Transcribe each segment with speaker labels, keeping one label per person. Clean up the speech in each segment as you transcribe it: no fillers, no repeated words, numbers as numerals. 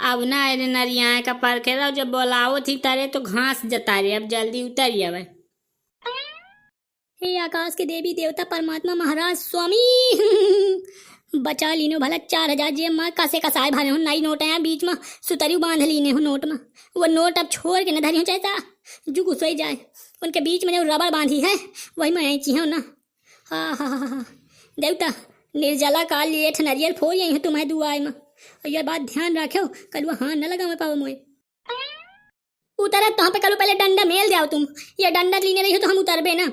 Speaker 1: अब ना अरे नरिया का परखे रहो, जब बोलाओ थी तारे तो घास जता रे, अब जल्दी उतर अब। हे आकाश के देवी देवता परमात्मा महाराज स्वामी बचा लीनो भला 4000 जेब में कसे कसाए भरे हो, नई नोट है बीच में सुतरी बांध लीने हो नोट में। वो नोट अब छोड़ के न धरी हो चाहता जो घुस जाए, उनके बीच में जो रबड़ बांधी है वही मैं ऐची हूँ ना। हाँ हाँ हाँ हाँ देवता निर्जला काल लेठ नरियल फोड़ यही हूँ तुम्हारे दुआई में। और यह बात ध्यान रखो कल वो हाँ न लगा मैं पाओ मोए उतर तो पे कल पहले डंडा मेल जाओ तुम, ये डंडा लेने रही हो तो हम उतरबे ना।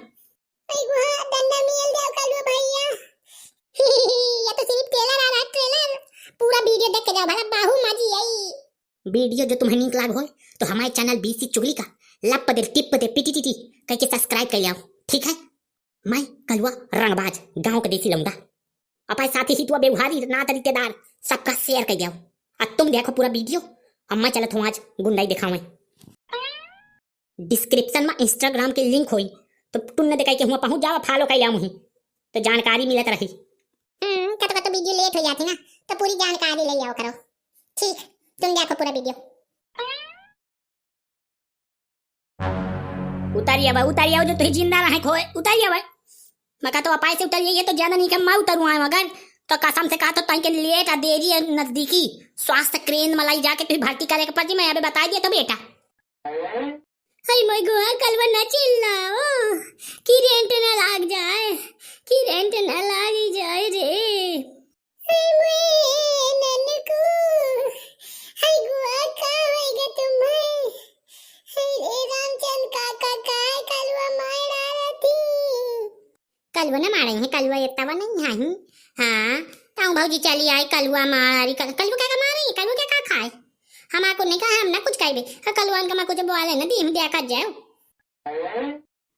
Speaker 1: डंडा मेल जाओ कल भैया ये तो सिर्फ ट्रेलर आ रहा है, ट्रेलर पूरा वीडियो देख के जाओ भला बाहू माजी आई। वीडियो जो तुम्हें नीक लाग हो तो हमारे चैनल बीसी चुगली का लप दे टिप दे पिटी टिटी कह के सब्सक्राइब कर लिया, ठीक है। मैं कलवा रंगबाज गांव का देसी लौंडा अपने साथी ही तो व्यवहारी ना तरीकेदार सबका शेयर कर दिया। अब तुम देखो पूरा वीडियो, अब मैं चलत हूँ आज गुंडाई दिखावे। डिस्क्रिप्शन में इंस्टाग्राम के लिंक होई तो तुम ने देखा कि हुआ पहुंच जाओ फॉलो कर लिया मुही तो जानकारी मिलत रही। कतो वीडियो लेट हो जाती ना तो पूरी जानकारी ले आओ करो, ठीक। तुम देखो पूरा वीडियो। उतारिए जो तुझे जिंदा रहे खोए उतारिए भाई। मैं तो अपाय से उतरिए, ये तो ज्यादा नहीं कि मैं उतरूँ आए मगर तो कसम से कहा तो तई के लेट आ देरी है नजदीकी स्वास्थ्य केंद्र मलाई जाके फिर भर्ती करे के पड़ी, मैं अभी बता दिया तो बेटा। हाय मैं गोहा कलवा न चिल्लाओ कि रेंट न लाग जाए, कि रेंट न लागी जाए रे। हाय मैं ननकू हाय गोहा का होएगा तुम्हें, हाय रे रामचंद्र काका काय कलवा मार आ थी। कलवा न मारे हैं, कलवा ये तवा नहीं है। हाँ ताऊ भाजी चली आई कलवा मारी, कलवा क्या मारी, कलवा क्या खाए हमारे को नहीं कहा, हम ना कुछ कहे कलवान का कुछ बोले ना दी देखा जाओ।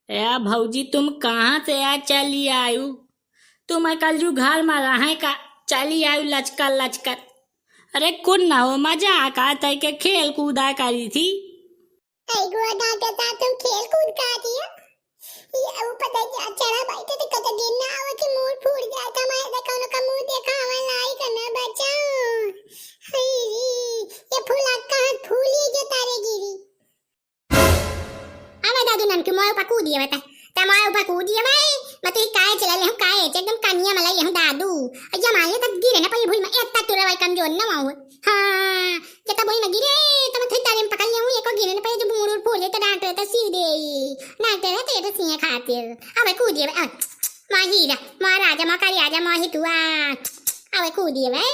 Speaker 1: ए भौजी तुम कहाँ से आ चली आयु, तुम कल जो घर में रहे का चली आयु लचकर लचकर। अरे कुन ना हो मजा का तय के खेल कूदा करी थी। तुम खेल कूद कर दिया, ये ऊपर चढ़ा बैठे थे कत गिरना आवे कि मुंह फूट जाए था, मैं देखा उनका मुंह देखा हमें लाई करना बचाओ। हाय ये फूल कहां फूली जो तारे गिरी। आवे दादू ननके मोए ऊपर कूद दिए बता ता मोए ऊपर कूद दिए भाई, मैं तो काय चला ले हम काय एकदम कनिया मलाई हम दादू अया मान ले तब गिरे ना पई भूल में एत्ता तुरा भाई कमजोर ना माऊ। हां जता बोई ना गिरे तो मैं तारे में पकड़ लिया एको गिरे ना पई जो मुंह फूले तो डांट तो सीधे नाते रहते तो सिंह खातिर आवे कूद दिए माही रा महाराजा मकारी आजा माही तू आवे कूद दिए भाई।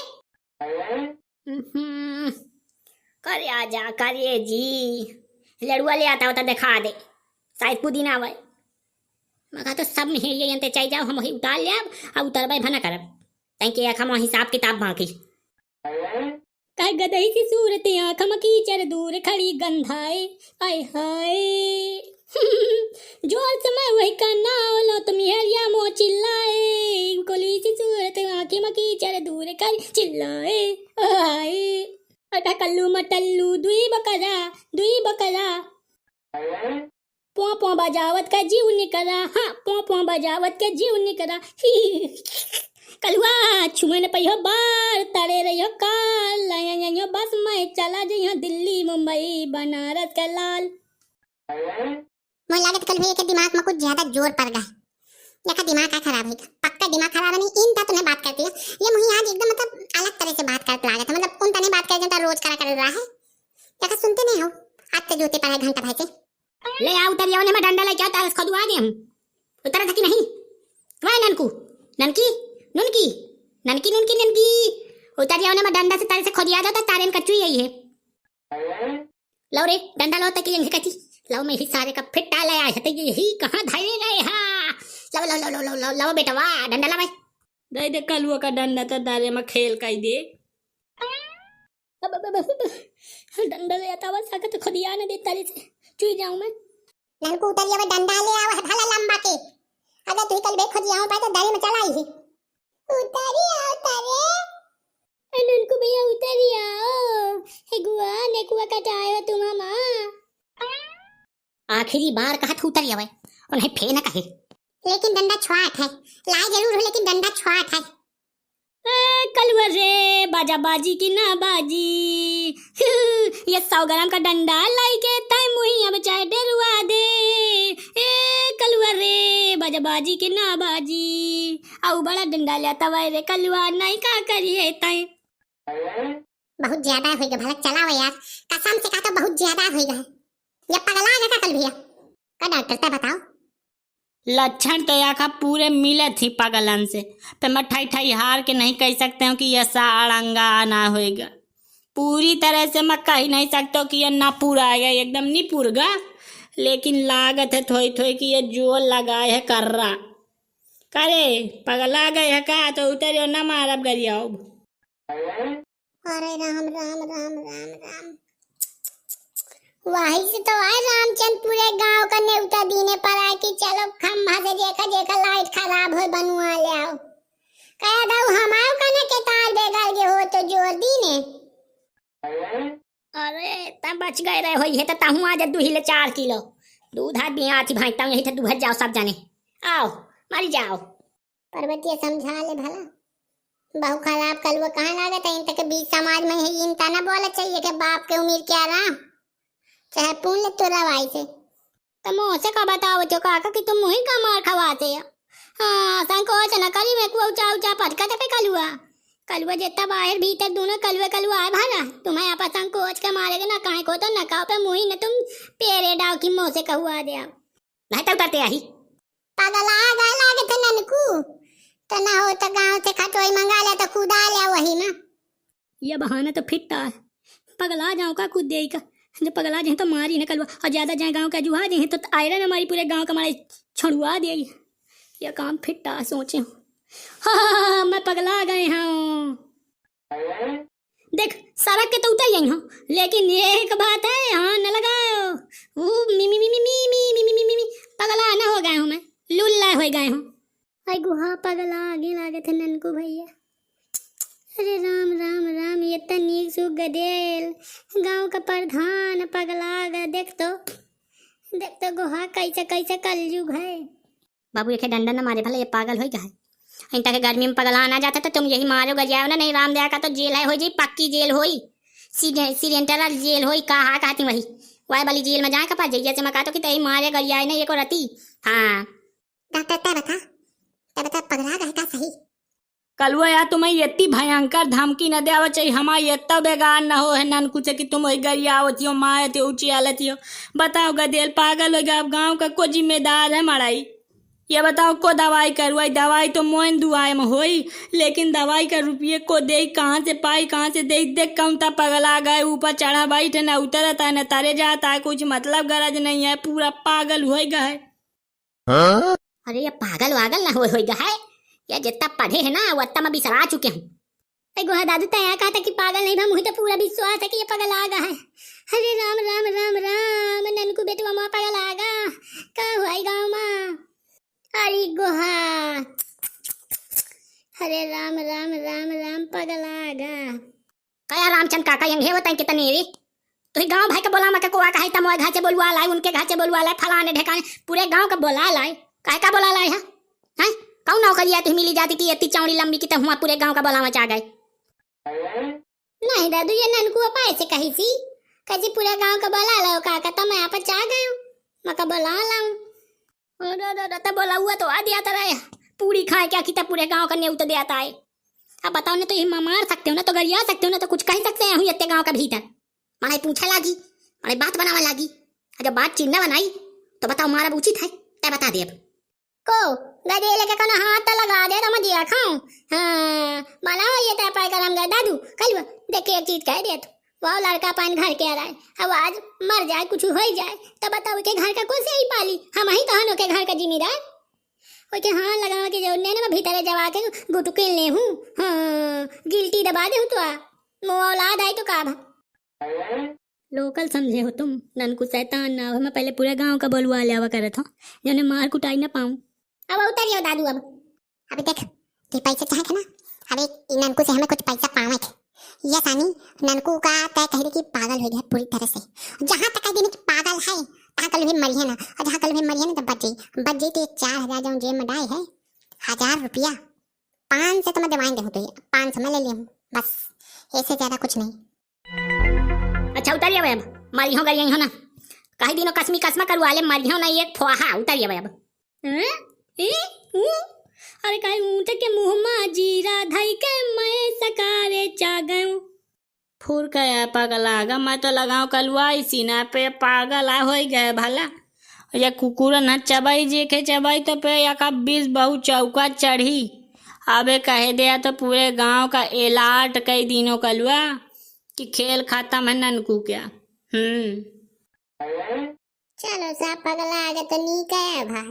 Speaker 1: करे आजा करिए जी लड़ुआ ले आता होता दिखा दे शायद पुदीना आवे मगा तो सब में ये यंते चाहिए जाओ हम वही उतार ले अब उतरबे भना करब तैके आँख में हिसाब किताब बाकी का गदही की सूरत आँख में कीचड़ दूर खड़ी गंधाए आय हाय जोर से मैं वही करना लो तुम हेलिया मो चिल्लाए कोली सी सूरत आँख में कीचड़ दूर खड़ी चिल्लाए आय अटा कल्लू मटल्लू दुई बकरा पौ पौ बजावत का जीव निकला, हाँ पौ पौ बजावत के जीव निकला। कलुआ छुए न पई हो बार तड़े रही हो काल लाया बस मैं चला जइयो दिल्ली मुंबई बनारस का लाल। मुझे लागत कल भैया के दिमाग में कुछ ज्यादा जोर पड़ गया, देखा दिमाग का खराब है पक्का दिमाग खराब नहीं इन ता तुम्हें बात करती है ये मुझे आज एकदम मतलब अलग तरह से बात करते लगा था, मतलब उन तने बात करते रोज करा कर रहा है देखा सुनते नहीं हो आज से जूते पड़ा घंटा भाई से ले आ उतर जाओ ने मैं डंडा लेके आता खदुआ गए हम उतर था कि नहीं वाह ननकू ननकी ननकी ननकी ननकी ननकी उतर जाओ ने मैं डंडा से तारे से खोदिया जाता तारे में कच्ची यही है। लो रे डंडा लो तक यही कच्ची लो मैं ही सारे का फिट्टा ले आया तो यही कहां धाए गए हां लो लो लो लो लो लो बेटा वाह डंडा ला भाई दे दे कलुआ का डंडा तो दारे में खेल काई दे डंडा ले आता बस सकत खोदिया ने दे तारे से चुई जाऊं मैं ननकू उतर जाओ डंडा ले आओ हला लंबा के अगर तू कल बेख खोदिया पाए तो दारे में चला आई है उतरी आओ तारे ननकू भैया उतरी आओ हे गुआ ने कुआ कटाए तुम मामा आखिरी बार कहा था उतर जावे और नहीं फे ना कहे लेकिन डंडा छुआट है लाई जरूर हो लेकिन डंडा छुआट है कलवर रे बाजा बाजी की ना बाजी ये 100 ग्राम का डंडा लाई के तय मुही अब चाहे डरुआ दे। ए कलुआ रे बजबाजी के ना बाजी आउ बड़ा डंडा लेता वाई रे कलुआ नहीं का करिए तय।
Speaker 2: बहुत ज्यादा हो गया भला चलाओ यार, कसम से कहता बहुत ज्यादा हो गया। ये पगला गया कल भैया का डॉक्टर से बताओ।
Speaker 3: लक्षण तो यहाँ का पूरे मिले थी पगलन से, तो मैं ठाई ठाई हार के नहीं कह सकते हूँ कि यह साड़ंगा ना होएगा। पूरी तरह से मैं कह नहीं सकता हूँ कि यह ना पूरा आएगा, एकदम नहीं पूरगा, लेकिन लागत है थोड़ी थोड़ी कि ये जो लगाए है कर रहा करे पगला गए है का तो उतर ना मारब गरियाओ।
Speaker 2: अरे राम राम राम राम राम, वही से तो आए रामचंद पूरे गांव का न्योता दीने पर आए कि चलो खम्भा से जेका जेका लाइट खराब हो बनुआ ले आओ। कह दो हमार कने के तार बेगल के हो तो जोर दीने।
Speaker 1: अरे तब बच गए रहे होई है तो ताहू आज दुहिले 4 किलो दूध हाथ भी आती भाईता यही तो दुहर जाओ सब जाने आओ मारी जाओ।
Speaker 2: पर्वतीय समझा ले भला, बहु खराब कल वो कहाँ लागत है इन तक बीच समाज में ही इन तना बोला चाहिए कि बाप के उम्र क्या रहा चाहे पून ले तो रवाई से।
Speaker 1: तो मुँह से का बताओ तो काका कि तुम मुही का मार खवाते हो। हाँ संकोच न करी मैं को ऊंचा ऊंचा पटका पे कलुआ कलुआ जितना बाहर भीतर दोनों कलुआ कलुआ है भला तुम्हें यहाँ पर संकोच के मारेगा ना कहे को तो न कहो पे मुही न तुम पेरे डाव की मुँह से कहुआ दे नहीं तो उतरते आई
Speaker 2: पगला गए लागे थे ननकू तो ना हो तो गांव से खटोई मंगा ले तो खुदा ले वही में।
Speaker 1: ये बहाना तो फिटता है, पगला जाऊँ का खुद दे का जो पगला जाए तो मारी न कलवा और ज्यादा जाए गांव का जुहा जाए तो आयरन हमारी पूरे गांव का हमारे छुड़वा दे। यह काम फिटता सोचे हूँ। हाँ मैं पगला गए हूँ। देख सड़क के तो उतर गई हूँ लेकिन एक बात है हाँ न लगाओ मी मी मी मी मी मी मी मी मी मी पगला न हो गए हूँ मैं लुल्ला हो गए हूँ। आई गुहा पगला आगे लागे थे ननकू भैया। अरे राम राम राम ये तनीक सु गदेल गांव का प्रधान पगला गया। देख तो गुहा कैसे कैसे कलयुग है। बाबू ये डंडा न मारे भला ये पागल हो गया है। इनता के गर्मी में पगला आना जाता तो तुम यही मारो गजाओ ना नहीं राम दया का तो जेल है हो जी पक्की जेल होई सीडेंटल जेल होई कहा कहती वही वाई वाली जेल में जाए का पा जैसे मैं कहता कि तही मारे गरियाए नहीं ये को रती। हाँ
Speaker 2: डॉक्टर ते बता पगला गए का सही।
Speaker 3: कलुआ यार तुम्हें इतनी भयंकर धमकी न देवा चाहिए, हमारी इतना बेगार न हो है ननकू से कि तुम वही गरिया होती हो मारती हो ऊँची हालत हो। बताओ गदेल पागल हो गया, अब गाँव का को जिम्मेदार है मड़ाई। ये बताओ को दवाई करवाई, दवाई तो मोइन दुआई में होई लेकिन दवाई का रुपये को दे कहाँ से पाई कहाँ से दे। देख कौन था पगला गए ऊपर चढ़ा बैठे न उतरता है न तारे जाता है, कुछ मतलब गरज नहीं है, पूरा पागल हो गया है।
Speaker 1: अरे ये पागल वागल ना हो गया है, या जितना पढ़े है ना वो उतना मैं बिसरा चुके हूँ। गुहा दादू तया कहा था कि पागल नहीं, मुझे तो पूरा विश्वास है कि ये पगल आ गया है। अरे राम राम राम राम ननकू बेटुआ माँ पगल आ गया का हुआ गाँव माँ। अरे गुहा अरे राम राम राम राम पगल आ गया कया रामचंद काका यंग है बताए कितने रे तो गाँव भाई का बोला मैं को कहा तम घर से बोलवा लाए उनके घर से बोलवा लाए फलाने ढेकाने पूरे गाँव का बोला लाए कहे का बोला लाए है कौन नौकरी आती मिली जाती थी इतनी चौड़ी लंबी की तो हुआ पूरे गांव का बोलावा चाह गए। नहीं दादू ये ननकू अपा ऐसे कही थी कैसे पूरे गांव का बोला लो काका तो मैं यहाँ पर चाह गई हूँ मैं का बोला लाऊं तो बोला हुआ तो आ दिया था रहे पूरी खाए क्या की पूरे गांव का न्योता दिया था। अब बताओ ना तो ये मार सकते हो ना तो गरिया सकते हो ना तो कुछ कह सकते हैं इतने गाँव का भीतर माने पूछा लागी माने बात बनावा लागी जब बात चिन्ह बनाई तो बताओ मारा उचित है तय बता दे अब को गदे लेके कौन हाथ तो लगा दे तो मैं दिया खाऊं। हाँ बनाओ ये तय पाई करम गए दादू कल देखे एक चीज कह दे तो वो लड़का पान घर के आ रहा है अब आज मर जाए कुछ हो जाए तो बताओ के घर का कौन से ही पाली हम ही तो हनो के घर का जिम्मेदार ओके। हाँ लगावा के जो ने भीतर जवा के गुटुके ले हूँ हाँ गिल्टी दबा दे हूँ तो मो औलाद आई तो का लोकल समझे हो तुम ननकू शैतान ना हो। मैं पहले पूरे गांव का बोलवा लिया करे था जो मार कुटाई ना पाऊं।
Speaker 2: अब उतरियो दादू अब देख ये पैसे चाहे ना अरे ननकू से हमें कुछ पैसा पावे थे ये सानी ननकू का तय कह रही कि पागल हो गया पूरी तरह से। जहाँ तक कह कि पागल है तहाँ कल भी मरी है ना और जहाँ कल भी मरी है ना तो बच गई तो 4000 जो जेब में डाई है 1000 रुपया 500 तो मैं दवाएंगे तो 500 मैं ले लिया बस, ऐसे ज्यादा कुछ नहीं।
Speaker 1: उतरिए भाई अब मारी हो गई हो ना कहीं दिनों कसमी कसमा करवा ले मारी हो ना एक फोहा उतरिए भाई अब अरे कहीं ऊँट के मुँह में जीरा धई के मैं सकारे चा गयूं
Speaker 3: फूर गया पगलागा मैं तो लगाऊं कलुआ सीना पे पागल आ हो गए भला या कुकुर न चबाई जे के चबाई तो पे या का 20 बहु चौका चढ़ी अबे कहे दिया तो पूरे गांव का एलाट कई दिनों कलुआ कि खेल खत्म है ननकू क्या।
Speaker 2: चलो सब पगला आ गया तो नी है भाई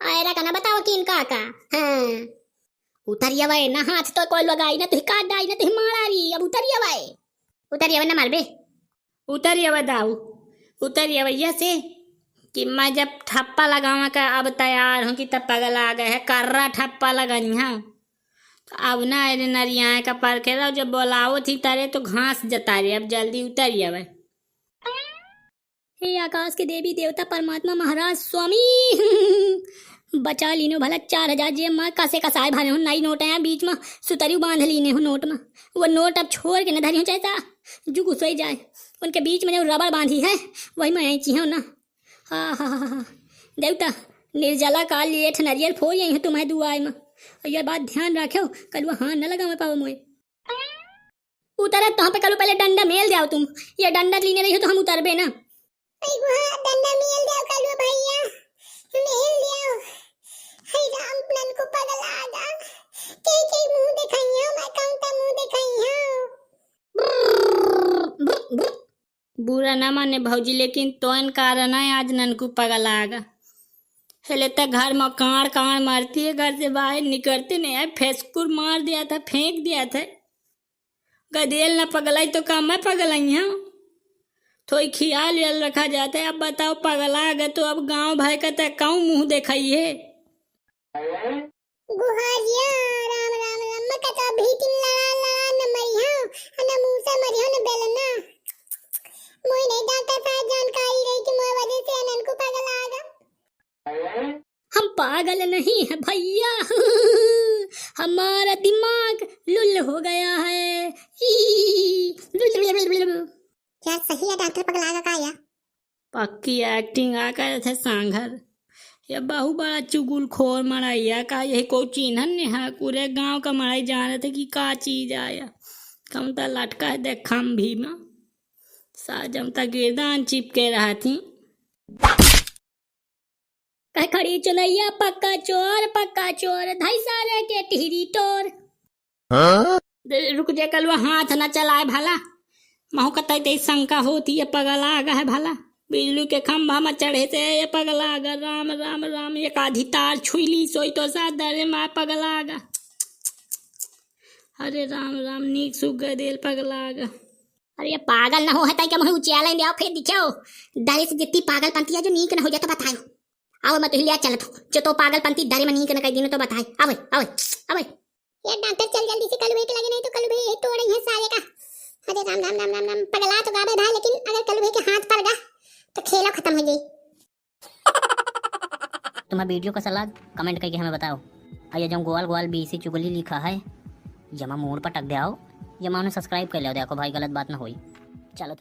Speaker 2: आयरा का ना बताओ किन का हाँ
Speaker 1: उतरिए भाई ना हाथ तो कोई लगाई ना तो काट डाई ना तो मारा रही अब उतरिए भाई ना मारबे
Speaker 3: उतरिए बताऊ उतरिए भैया से कि मैं जब ठप्पा लगावा का अब तैयार हूँ कि तब पगल आ गए है कर्रा ठप्पा लगाई हाँ तो अब ना अरे नरिया का पर के रहो जब बोलाओ थी तारे तो घास जता रही अब जल्दी उतरिए भाई।
Speaker 1: हे आकाश के देवी देवता परमात्मा महाराज स्वामी बचा लीनो भला 4000 जे माँ कसे कसाए भारे हो नई नोट है बीच में सुतरी बांध लीने हो नोट में वो नोट अब छोड़ के न धरी हो चाहता जो घुसोई जाए उनके बीच में जो रबड़ बांधी है वही मैं आई ची हूँ ना हाँ देवता निर्जला काल लेठ नरियल फोड़ यही तुम्हारे दुआई में और यह बात ध्यान रखो कल वो हाँ न लगा मैं पाओ मोए उतर तो पे कल पहले डंडा मेल जाओ तुम ये डंडा लेने रही हो तो हम उतरबे ना
Speaker 2: डंडा मेल जाओ कलुआ भैया मेल जाओ हे राम नन को पगल आगा के मुंह दिखाइयो मैं काउंटा मुंह दिखाइयो
Speaker 3: बुरा ना माने भौजी लेकिन तोन कारण है आज ननकू पगल आगा हेले तक घर में काड़ काड़ मारती है घर से बाहर निकलते नहीं है फेसकुर मार दिया था फेंक दिया था गदेल ना पगलाई तो काम मैं पगलाई हूँ थोड़ी ख्याल याल रखा जाता है। अब बताओ पगला गए तो अब गांव भाई का तक काऊ मुंह दिखाइए
Speaker 2: गुहारिया राम राम राम मैं कतो भीतिन लड़ा लड़ा न मरियो न मुंह से मरियो न बेलना मोय नहीं डांटा था जानकारी रही कि मोय वजह से अनन को पगल आगा
Speaker 1: हम पागल नहीं है भैया हमारा दिमाग लुल हो गया है
Speaker 2: क्या सही है डॉक्टर पगल आगा का या
Speaker 3: पक्की एक्टिंग आकर थे सांघर या बहु बड़ा चुगुल खोर मराइया का यही कोई चिन्हन नहीं है पूरे गांव का मराई जान रहे थे कि का चीज आया कमता लटका है देख खम्भी में सा जमता गिरदान चिपके रहा थी
Speaker 1: कह खड़ी चुनैया पक्का चोर धाई सारे के टिहरी टोर
Speaker 3: रुक जा कल वो हाथ न चलाए भला महू कतई ते शंका होती है पगला आगा है भला बिजली के खंभा में चढ़े थे ये पगला आगा राम राम राम एक आधी तार छुईली सोई तो साथ दरे माँ पगला आगा अरे राम राम नीक सुख गए दिल पगला आगा
Speaker 1: अरे ये पागल ना हो है क्या मुझे उचियाला दिया फिर दिखाओ दरे से जितनी पागलपंती है जो नीक न हो जाए तो बताओ आओ मैं तो हिलिया चलत हूँ जो तो पागलपंती दरे में नीक न कह दिन तो बताए अब
Speaker 2: ये डॉक्टर चल जल्दी से कलुए के लगे नहीं तो कलुए तोड़ रही है सारे का अरे राम राम राम राम राम पगला तो गाबे था लेकिन अगर कलुए के हाथ पड़ गया तो खेल खत्म हो गई।
Speaker 4: तुम्हें वीडियो का सलाह कमेंट करके हमें बताओ और ये जो गोल गोल बीसी चुगली लिखा है जमा मोड़ पर टक दे आओ जमा उन्हें सब्सक्राइब कर लो देखो भाई गलत बात ना होई चलो।